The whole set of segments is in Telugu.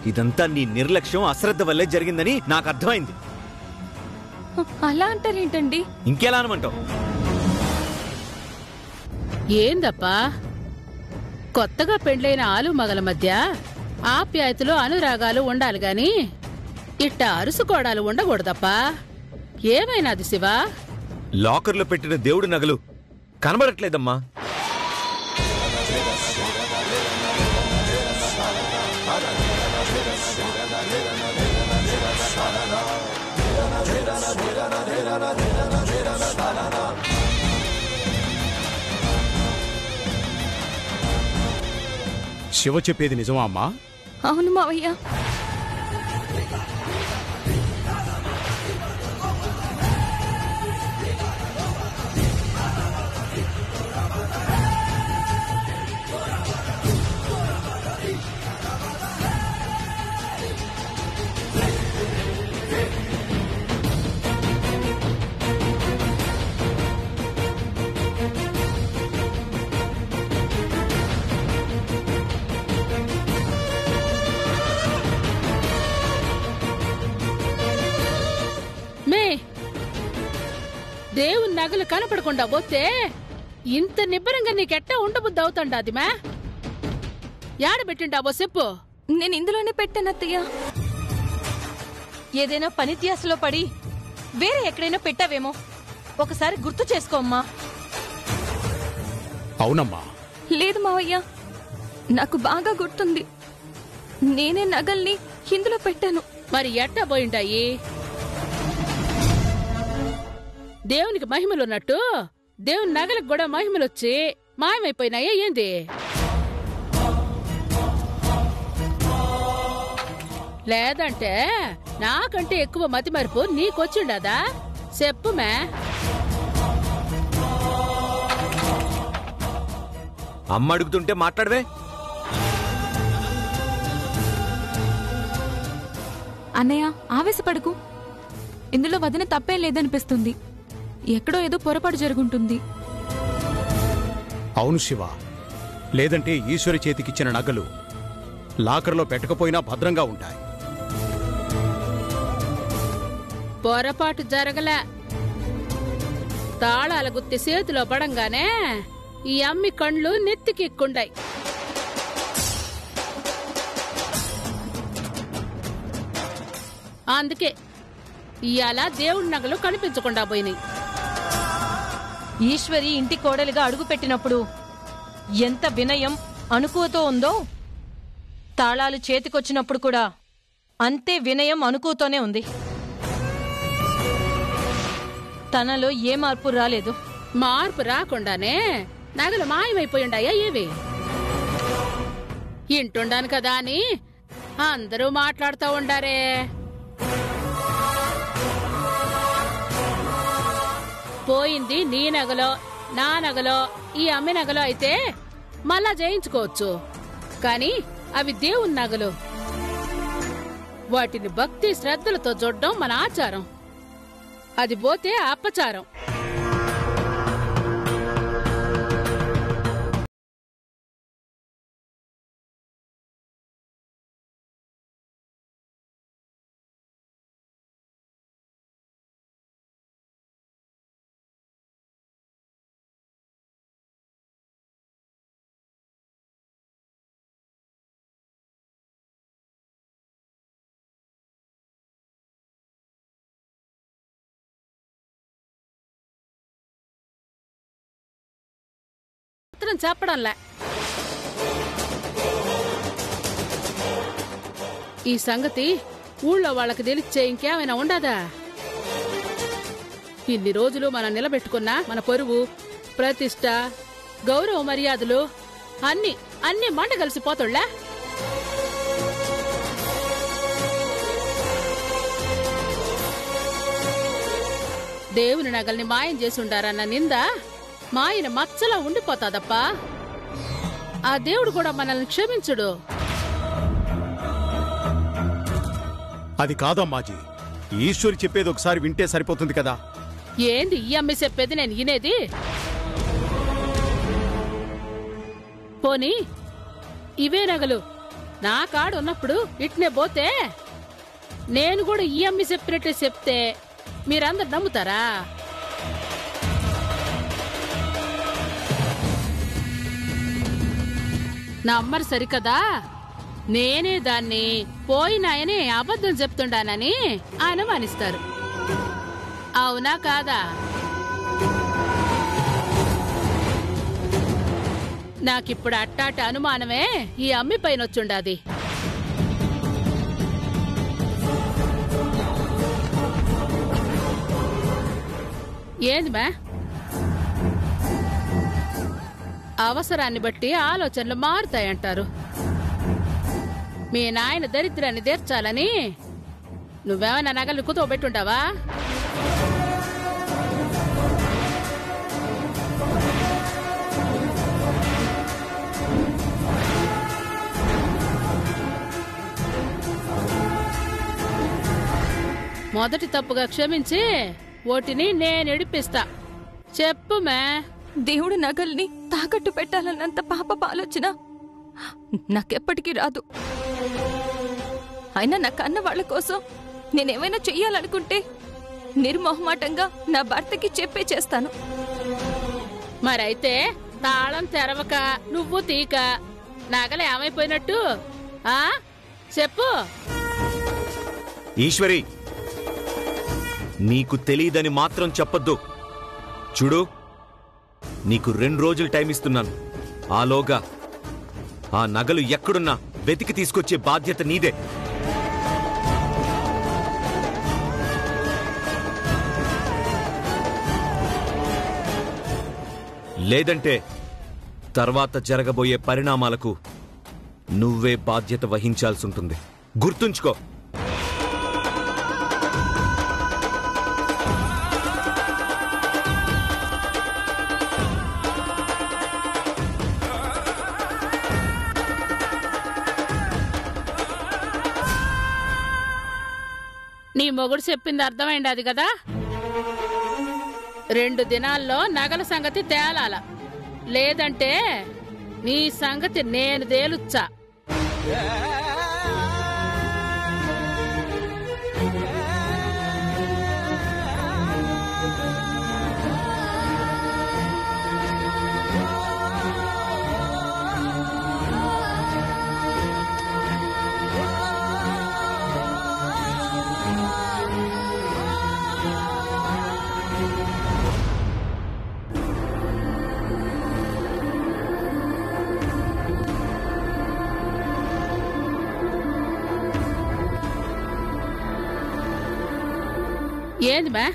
ఇదంతా నీ నిర్లక్ష్యం అశ్రద్ధ వల్లే జరిగిందని నాకు అర్థమైంది. అలా అంటారేంటండి? ఇంకెలా అనమంటావు? ఏందప్పా, కొత్తగా పెండ్లైన ఆలు మగల మధ్య ఆప్యాయతలు అనురాగాలు ఉండాలి గాని ఇట్ట అరుసుకోడాలు ఉండకూడదప్పా. ఏమైనాది శివా? లాకర్లో పెట్టిన దేవుడి నగలు కనబడట్లేదమ్మా. శివ చెప్పేది నిజమా అమ్మా? అవును మావయ్య. దేవుని నగలు కనపడకుండా పోతే ఇంత నిబ్బరంగా నీకెట్టా ఉండబుద్ధి అవుతాండాది మా? యాడబెట్టిండాబో చెప్పు. నేను ఇందులోనే పెట్టానత్తయ్య. ఏదైనా పనిత్యాసలో పడి వేరే ఎక్కడైనా పెట్టావేమో ఒకసారి గుర్తు చేసుకోమ్మా. అవునమ్మా. లేదు మావయ్య, నాకు బాగా గుర్తుంది. నేనే నగల్ని ఇందులో పెట్టాను. మరి ఎట్టా పోయిండాయి? దేవునికి మహిమలున్నట్టు దేవుని నగలకు కూడా మహిమలొచ్చి మాయమైపోయినాయే ఏంది? లేదంటే నాకంటే ఎక్కువ మతిమరుపు నీకొచ్చిండదా? చెప్పుమే. అమ్మ అడుగుతుంటే మాట్లాడవే. అన్నయ్య, ఆవేశపడకు. ఇందులో వదిన తప్పేం లేదనిపిస్తుంది. ఎక్కడో ఏదో పొరపాటు జరుగుంటుంది. అవును శివ, లేదంటే ఈశ్వరి చేతికిచ్చిన నగలు లాకర్లో పెట్టకపోయినా భద్రంగా ఉంటాయి. పొరపాటు జరగలే. తాళాల గుత్తి చేతిలో పడంగానే ఈ అమ్మి కండ్లు నెత్తికెక్కుండాయి. అందుకే ఇయాల దేవుడి నగలు కనిపించకుండా పోయినాయి. ఈశ్వరి ఇంటి కోడలిగా అడుగు పెట్టినప్పుడు ఎంత వినయం అనుకువతో ఉందో, తాళాలు చేతికొచ్చినప్పుడు కూడా అంతే వినయం అనుకువతోనే ఉంది. తనలో ఏ మార్పు రాలేదు. మార్పు రాకుండానే నగలు మాయమైపోయిండాయా ఏవి? ఇంటుండాను కదా అని అందరూ మాట్లాడుతూ ఉండారే. పోయింది నీ నగలో, నా నగలో, ఈ అమ్మి నగలో అయితే మళ్ళా జయించుకోవచ్చు. కాని అవి దేవుని నగలు. వాటిని భక్తి శ్రద్ధలతో చూడడం మన ఆచారం. అది పోతే అపచారం. చెప్పడంలే. ఈ సంగతి ఊళ్ళో వాళ్ళకి తెలిచ్చే ఇంకేమైనా ఉండదా? ఇన్ని రోజులు మనం నిలబెట్టుకున్న మన పరువు, ప్రతిష్ట, గౌరవ మర్యాదలు అన్ని మంట కలిసిపోతుళ్లే. దేవుని నగల్ని మాయం చేసుండారన్న నింద మాయన మచ్చలా ఉండిపోతాదప్పా. ఆ దేవుడు కూడా మనల్ని క్షమించుడు. అది కాదమ్మాజీ, ఈశ్వరి చెప్పేది ఒకసారి వింటే సరిపోతుంది కదా. ఏంది ఈ అమ్మి చెప్పేది నేను వినేది? పోనీ ఇవే నగలు నా కాడు ఉన్నప్పుడు ఇట్నే పోతే నేను కూడా ఈ అమ్మి చెప్పినట్టే చెప్తే మీరందరు నమ్ముతారా? నా అమ్మరు సరికదా, నేనే దాన్ని పోయినాయని అబద్ధం చెప్తుండానని అనుమానిస్తారు. అవునా కాదా? నాకిప్పుడు అట్టాట అనుమానమే ఈ అమ్మి పైన వచ్చుండాది. ఏంది మే? అవసరాన్ని బట్టి ఆలోచనలు మారుతాయంటారు. మీ నాయన దరిద్రాన్ని తీర్చాలని నువ్వేమైనా నగలు కుతోబెట్టుంటావా? మొదటి తప్పుగా క్షమించి ఓటిని నేను ఇడిపిస్తా. చెప్పు మే. దేవుడు నగల్ని తాకట్టు పెట్టాలన్నంత పాపపు ఆలోచన నాకెప్పటికీ రాదు. అయినా నా కన్న వాళ్ళ కోసం నేనేమైనా చెయ్యాలనుకుంటే నిర్మోహమాటంగా నా భర్తకి చెప్పే చేస్తాను. మరైతే తాళం తెరవక నువ్వు తీక నగలు ఏమైపోయినట్టు చెప్పు. ఈశ్వరి, నీకు తెలియదని మాత్రం చెప్పొద్దు. చూడు, నీకు 2 రోజులు టైం ఇస్తున్నాను. ఆలోగా ఆ నగలు ఎక్కడున్నా వెతికి తీసుకొచ్చే బాధ్యత నీదే. లేదంటే తర్వాత జరగబోయే పరిణామాలకు నువ్వే బాధ్యత వహించాల్సి ఉంటుంది. గుర్తుంచుకో. నీ మొగుడు చెప్పింది అర్థమైంది అది కదా? 2 దినాల్లో నగల సంగతి తేలాల, లేదంటే నీ సంగతి నేను తేలుచ్చా. ఏంది మే?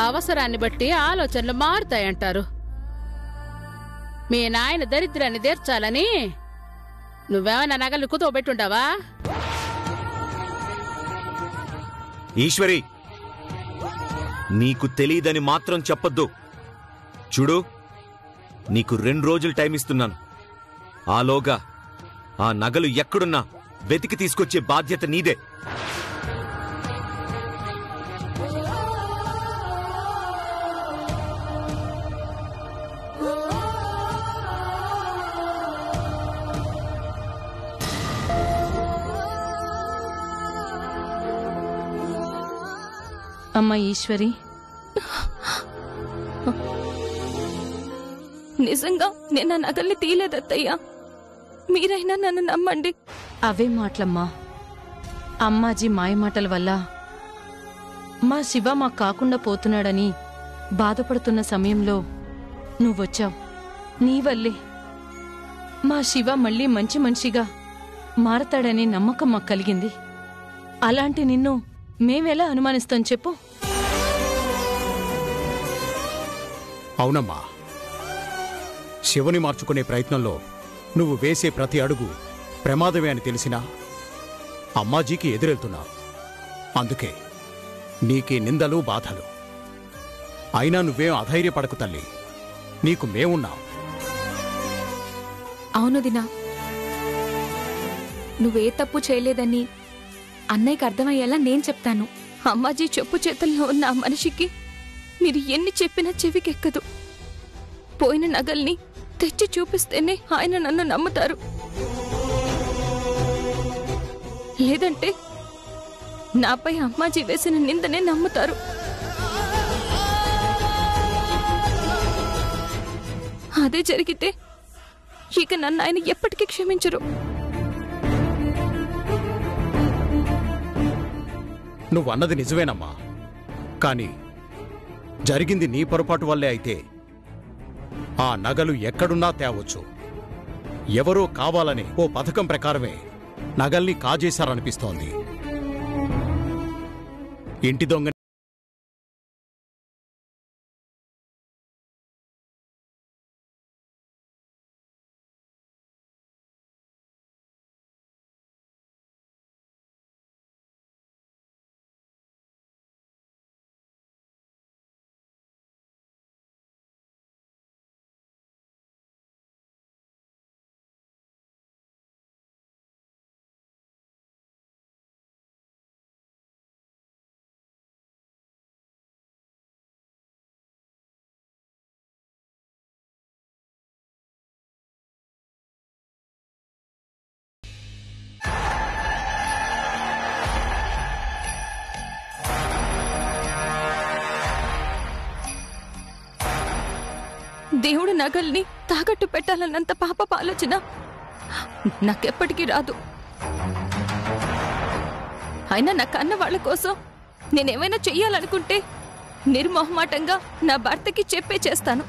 అవసరాన్ని బట్టి ఆలోచనలు మారుతాయంటారు. మీ నాయన దరిద్రాన్ని తీర్చాలని నువ్వేమైనా నగలు కుతోబెట్టుంటావా? ఈశ్వరి, నీకు తెలియదని మాత్రం చెప్పొద్దు. చూడు, నీకు 2 రోజులు టైం ఇస్తున్నాను. ఆలోగా ఆ నగలు ఎక్కడున్నా వెతికి తీసుకొచ్చే బాధ్యత నీదే. అమ్మా ఈశ్వరి, నిజంగా నేను ఆ నగల్ని తీయలేదత్తయ్యా. మీరైనా నన్ను నమ్మండి. అవే మాటలమ్మా. అమ్మాజీ మాయమాటల వల్ల మా శివ మాకు కాకుండా పోతున్నాడని బాధపడుతున్న సమయంలో నువ్వొచ్చావు. నీ వల్లే మా శివ మళ్ళీ మంచి మనిషిగా మారతాడనే నమ్మకం మాకు కలిగింది. అలాంటి నిన్ను మేమెలా అనుమానిస్తాం చెప్పు? అవునమ్మా, శివుని మార్చుకునే ప్రయత్నంలో నువ్వు వేసే ప్రతి అడుగు ప్రమాదమే అని తెలిసినా అమ్మాజీకి ఎదురెళ్తున్నావు. అందుకే నీకే నిందలు బాధలు. అయినా నువ్వేం అధైర్యపడకు తల్లి, నీకు మేమున్నాం. అవును దినా, నువ్వే తప్పు చేయలేదని అన్నయ్యకి అర్థమయ్యేలా నేను చెప్తాను. అమ్మాజీ చెప్పు చేతుల్లో ఉన్న ఆ మనిషికి మీరు ఎన్ని చెప్పినా చెవికెక్కదు. పోయిన నగల్ని తెచ్చి చూపిస్తేనే ఆయన నన్ను నమ్ముతారు. లేదంటే నాపై అమ్మాజీ వేసిన నిందనే నమ్ముతారు. అదే జరిగితే ఇక నన్ను ఆయన ఎప్పటికీ క్షమించరు. నువ్వన్నది నిజమేనమ్మా, కానీ జరిగింది నీ పొరపాటు వల్లే అయితే ఆ నగలు ఎక్కడున్నా తేవచ్చు. ఎవరో కావాలని ఓ పథకం ప్రకారమే నగల్ని కాజేశారనిపిస్తోంది. ఇంటి దొంగ దేవుడు నగల్ని తాకట్టు పెట్టాలన్నంత పాపపు ఆలోచన నాకెప్పటికీ రాదు. అయినా నా కన్న వాళ్ళ కోసం నేనేమైనా చెయ్యాలనుకుంటే నిర్మోహమాటంగా నా భర్తకి చెప్పే చేస్తాను.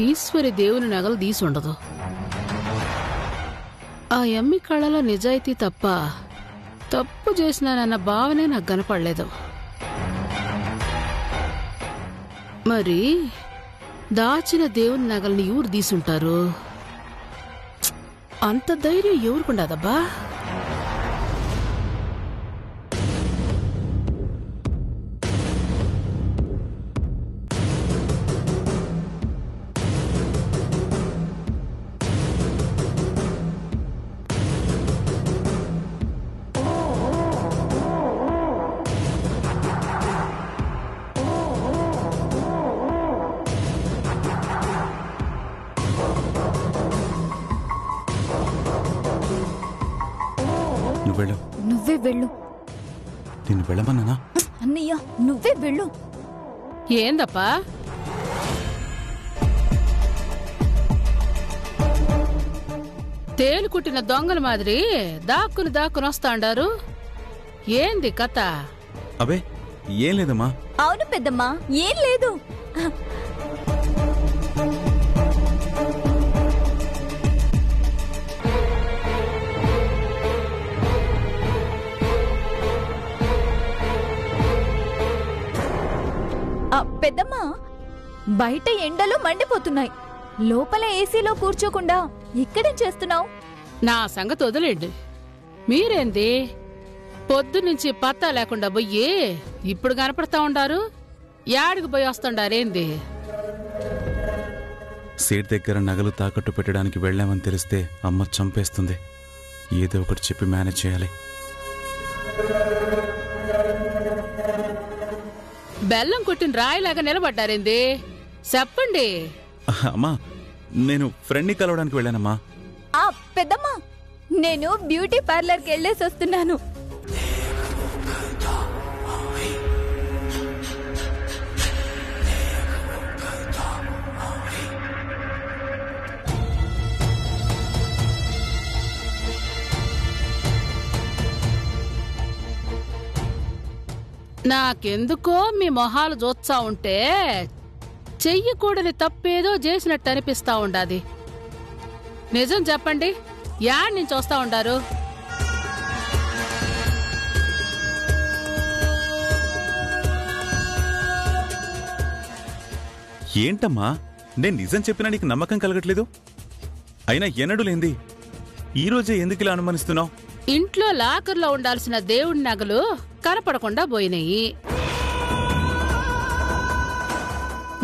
ఈశ్వరి దేవుని నగలు తీసుండదు. ఆ ఎమ్మి కళలో నిజాయితీ తప్ప తప్పు చేసినానన్న భావనే నాకు కనపడలేదు. మరి దాచిన దేవుని నగల్ని ఎవరు తీసుంటారు? అంత ధైర్యం ఎవరుకుండదబ్బా? నువ్వే వెళ్ళు. నిన్ను వెళ్ళమన్నానా? అన్నయ్య నువ్వే వెళ్ళు. ఏందప్పా? తేలు కుట్టిన దొంగల మాదిరి దాక్కుని వస్తాండారు. ఏంది కథ? అబే ఏం లేదమ్మా. అవును పెద్దమ్మా, ఏం లేదు. పెద్దమ్మా, బయట ఎండలు మండిపోతున్నాయి. లోపల ఏసీలో కూర్చోకుండా ఇక్కడేం చేస్తున్నావు? నా సంగతి వదిలేండి. మీరేంది పొద్దునుంచి పత్తా లేకుండా పోయి ఇప్పుడు కనపడతా ఉండారు? యాడికి పోయి వస్తుండారేంది? సీట్ దగ్గర నగలు తాకట్టు పెట్టడానికి వెళ్ళామని తెలిస్తే అమ్మ చంపేస్తుంది. ఏదో ఒకటి చెప్పి మేనేజ్ చేయాలి. బెల్లం కొట్టిన రాయిలాగా నిలబడ్డారేంది? చెప్పండి. అమ్మా, నేను ఫ్రెండ్ని కలవడానికి వెళ్ళానమ్మా. పెద్దమ్మా, నేను బ్యూటీ పార్లర్కి వెళ్ళేసి వస్తున్నాను. నాకెందుకో మీ మొహాలు చూస్తా ఉంటే చెయ్యకూడని తప్పేదో చేసినట్టు అనిపిస్తా ఉండాది. నిజం చెప్పండి, యాడ్ నుంచి వస్తా ఉండారు? ఏంటమ్మా, నేను నిజం చెప్పినా నీకు నమ్మకం కలగట్లేదు? అయినా ఎన్నడూ లేంది ఈరోజే ఎందుకు ఇలా అనుమానిస్తున్నావు? ఇంట్లో లాకర్లో ఉండాల్సిన దేవుడి నగలు కనపడకుండా పోయినాయి.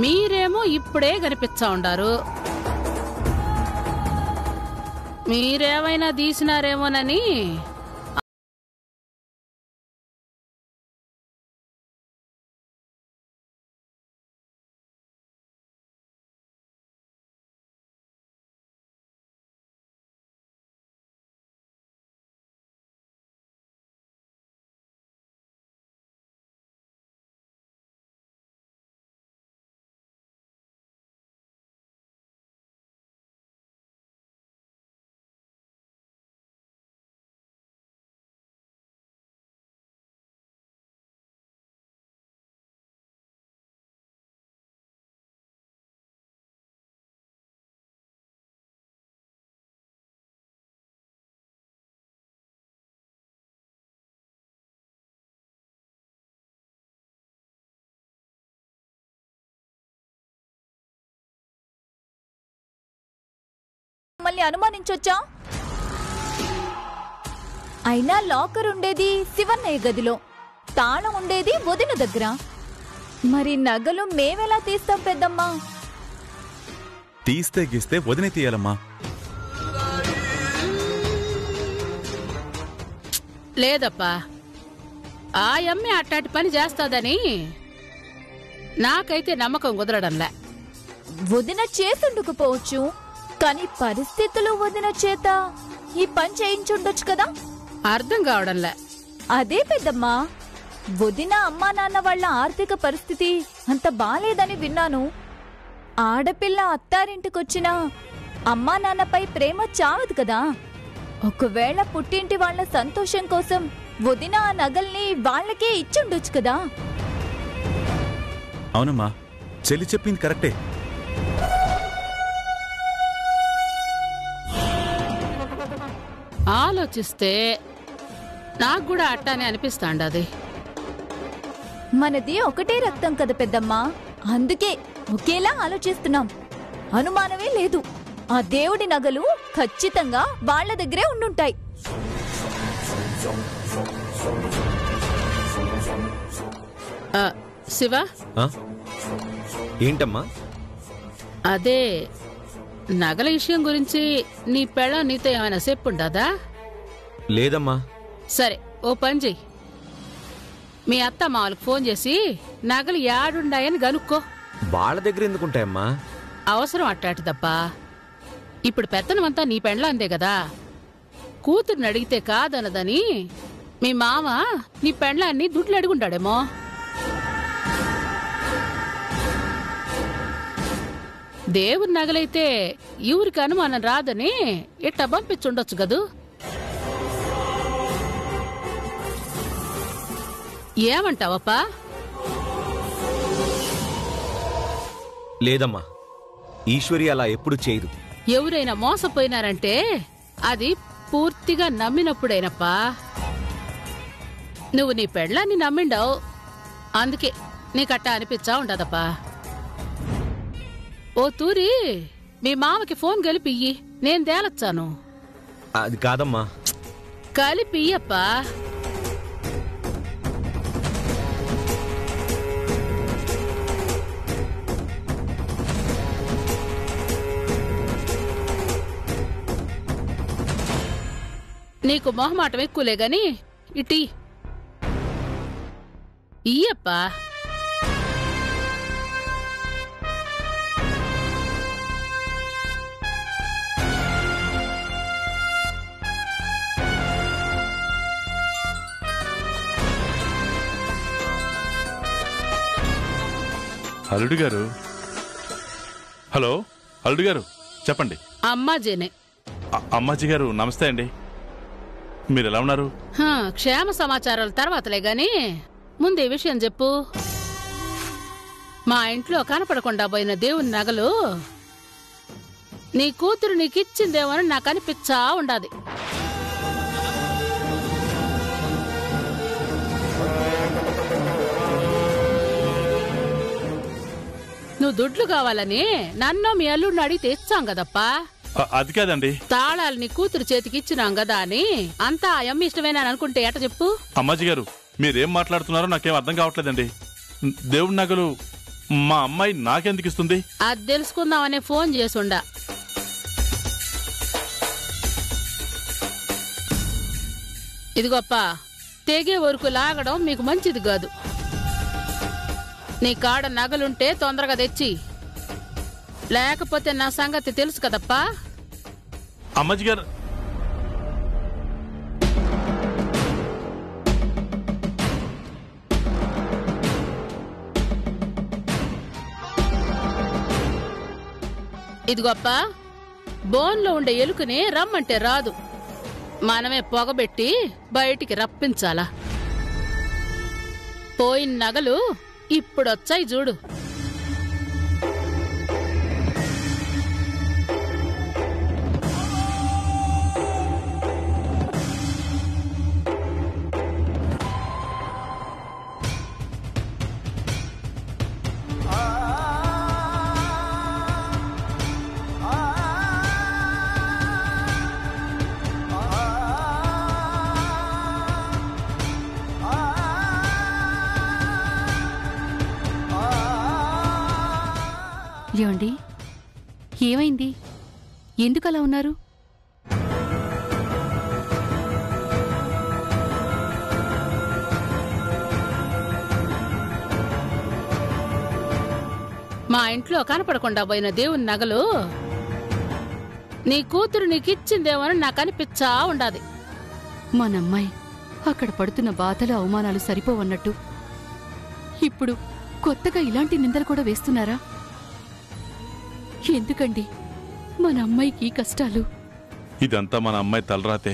మీరేమో ఇప్పుడే కనిపించా ఉండారు. మీరేమైనా తీసినారేమోనని మమ్మల్ని అనుమానించొచ్చా? అయినా లాకర్ ఉండేది శివన్నయ్య గదిలో, తాళం ఉండేది వదిన దగ్గర. మరి నగలు మేమెలా తీస్తాం పెద్దమ్మా? తీస్తే గీస్తే వదినే తీయాలమ్మా. లేదప్పా, ఆ అమ్మే అట్టాటి పని చేస్తాదని నాకైతే నమ్మకం కుదరడంలే. వదిన చేతుండకపోవచ్చు, కానీ పరిస్థితులు వదిన చేత ఈ పని చేయించుండొచ్చు కదా. అర్థం కావడంలే. అదే పెద్దమ్మా, వదిన అమ్మా నాన్న వాళ్ళ ఆర్థిక పరిస్థితి అంత బాలేదని విన్నాను. ఆడపిల్ల అత్తారింటికొచ్చినా అమ్మా నాన్నపై ప్రేమ చావదు కదా. ఒకవేళ పుట్టింటి వాళ్ళ సంతోషం కోసం వదిన ఆ నగల్ని వాళ్ళకే ఇచ్చుండొచ్చు కదా. అవునమ్మా, చెల్లి చెప్పింది కరెక్టే. ఆలోచిస్తే నాకు కూడా అట్టానే అనిపిస్తాండది. మనది ఒకటే రక్తం కదా పెద్దమ్మా, అందుకే ఒకేలా ఆలోచిస్తున్నాం. అనుమానమే లేదు, ఆ దేవుడి నగలు ఖచ్చితంగా వాళ్ళ దగ్గరే ఉండుంటాయి. శివ, ఆ? ఏంటమ్మా? అదే నగల విషయం గురించి నీ పెళ్ళ నీతో ఏమైనా చెప్పుండదా? లేదమ్మా. సరే, ఓ పని చెయ్యి, మీ అత్త మామూలుకు ఫోన్ చేసి నగలు యాడుండాయని గనుక్కో. వాళ్ళ దగ్గర ఎందుకుంటాయమ్మా? అవసరం అట్టాటిదప్పా. ఇప్పుడు పెత్తనమంతా నీ పెండ్లా అందే కదా. కూతుర్ని అడిగితే కాదనదని మీ మామ నీ పెండ్లాన్ని దుడ్లు అడుగుంటాడేమో. దేవుడి నగలైతే ఊరికి అనుమానం రాదని ఇట్ట పంపించుండొచ్చు కదూ. ఏమంటావప్పా? లేదమ్మా, ఈశ్వరి అలా ఎప్పుడు చేయదు. ఎవరైనా మోసపోయినారంటే అది పూర్తిగా నమ్మినప్పుడేనప్పా. నువ్వు నీ పెళ్ళాన్ని నమ్మిండావు, అందుకే నీకట్టా అనిపించా ఉండదప్పా. ఓ తూరి మీ మామకి ఫోన్ కలిపియ్యి, నేను తేలొచ్చాను. అది కాదమ్మా. కలిపియ్యప్పా. నీకు మొహమాటం ఎక్కువలే గాని ఇటీ ఇయ్యప్పా. అల్లుడు గారు, హలో అల్లుడు గారు, చెప్పండి. అమ్మాజీనే. అమ్మాజీ గారు నమస్తే అండి, మీరు ఎలా ఉన్నారు? క్షేమ సమాచారాల తర్వాతలే గాని ముందే విషయం చెప్పు. మా ఇంట్లో కనపడకుండా పోయిన దేవుని నగలు నీ కూతురు నీకిచ్చిందేమోని నాకు అనిపించా ఉండాది. నువ్వు దుడ్లు కావాలని నన్ను మీ అల్లుడిని అడిగితే ఇచ్చాం కదప్పా. అది కాదండి, తాళాలు నీ కూతురు చేతికి ఇచ్చినాం కదా అని అంతా అమ్మ ఇష్టమేనా అనుకుంటే ఎట చెప్పు. అమ్మాజీ గారు, మీరేం మాట్లాడుతున్నారో నాకేం అర్థం కావట్లేదండి. దేవుడి నగలు మా అమ్మాయి నాకెందుకు ఇస్తుంది? అది తెలుసుకుందామనే ఫోన్ చేసుండా. ఇదిగోప్ప, తెగే వరకు లాగడం మీకు మంచిది కాదు. నీ కాడ నగలుంటే తొందరగా తెచ్చి, లేకపోతే నా సంగతి తెలుసు కదప్పా. అమ్మాజీ గారు, ఇదిగోప్ప, బోన్లో ఉండే ఎలుకని రమ్మంటే రాదు, మనమే పొగబెట్టి బయటికి రప్పించాలా. పోయిన నగలు ఇప్పుడొచ్చాయి చూడు. ఏమండి, ఏమైంది? ఎందుకు అలా ఉన్నారు? మా ఇంట్లో కనపడకుండా పోయిన దేవుని నగలు నీ కూతురు నీకిచ్చిందేమని నాకు అనిపించా ఉండాది. మనమ్మాయి అక్కడ పడుతున్న బాధలు అవమానాలు సరిపోవన్నట్టు ఇప్పుడు కొత్తగా ఇలాంటి నిందలు కూడా వేస్తున్నారా? ఎందుకండి మన అమ్మాయికి కష్టాలు? ఇదంతా మన అమ్మాయి తలరాతే.